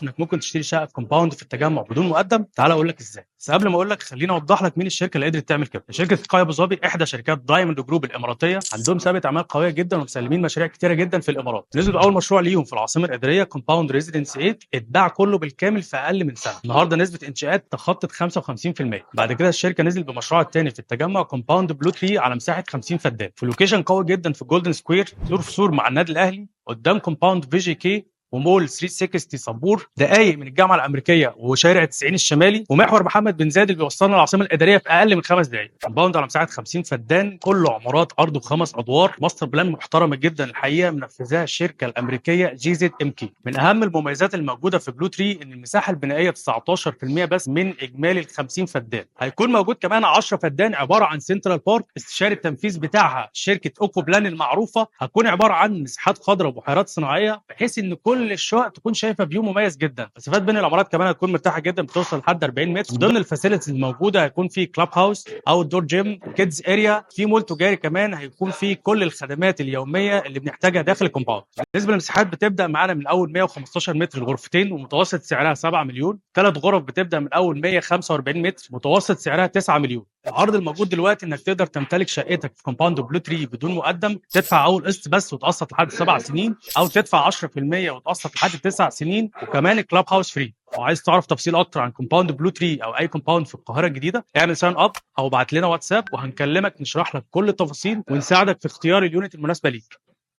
انك ممكن تشتري شقه كومباوند في التجمع بدون مقدم؟ تعال اقول لك ازاي. بس قبل ما اقول لك خليني اوضح لك مين الشركه اللي قدرت تعمل كده. شركه سكاي ابو ظبي احدى شركات دايموند جروب الاماراتيه، عندهم سابقه اعمال قويه جدا ومسلمين مشاريع كتيره جدا في الامارات. نزلوا اول مشروع ليهم في العاصمه الاداريه كومباوند ريزيدنس 8، اتباع كله بالكامل في اقل من سنه. النهارده نسبه انشاءات تخطت 55%. بعد كده الشركه نزلت بمشروع الثاني في التجمع كومباوند بلو تري على مساحه 50 فدان في لوكيشن قوي جدا في جولدن سكوير، سور في سور مع النادي الاهلي، قدام كومباوند في جي كي ومول 360 صبور، دقايق من الجامعه الامريكيه وشارع 90 الشمالي ومحور محمد بن زايد اللي بيوصلنا العاصمه الاداريه في اقل من 5 دقائق. كومباوند على مساحه 50 فدان، كله عمارات ارض وخمس ادوار، ماستر بلان محترمه جدا الحقيقه منفذاها الشركه الامريكيه جي زد ام كي. من اهم المميزات الموجوده في بلو تري ان المساحه البنائيه 19% بس من اجمالي ال 50 فدان. هيكون موجود كمان 10 فدان عباره عن سنترال بارك، استشاري التنفيذ بتاعها شركه اوكو بلان المعروفه، هتكون عباره عن مساحات خضراء وبحيرات صناعيه بحيث ان كل الشقق تكون شايفه فيو مميز جدا. مسافات بين العمارات كمان هتكون مرتاحه جدا، بتوصل لحد 40 متر. من ضمن الفاسيلتيز الموجوده هيكون في كلاب هاوس، اوت دور جيم، كيدز اريا، في مول تجاري كمان هيكون فيه كل الخدمات اليوميه اللي بنحتاجها داخل الكومباوند. بالنسبه للمساحات بتبدا معانا من اول 115 متر الغرفتين ومتوسط سعرها 7 مليون، ثلاث غرف بتبدا من اول 145 متر متوسط سعرها 9 مليون. العرض الموجود دلوقتي انك تقدر تمتلك شقتك في كومباوند بلو تري بدون مقدم، تدفع اول قسط بس وتقسط لحد 7 سنين، او تدفع 10% وتقسط لحد 9 سنين، وكمان الكلاب هاوس فري. لو عايز تعرف تفصيل اكتر عن كومباوند بلو تري او اي كومباوند في القاهره الجديده، اعمل ساين اب او ابعت لنا واتساب وهنكلمك نشرح لك كل التفاصيل ونساعدك في اختيار اليونت المناسبه ليك.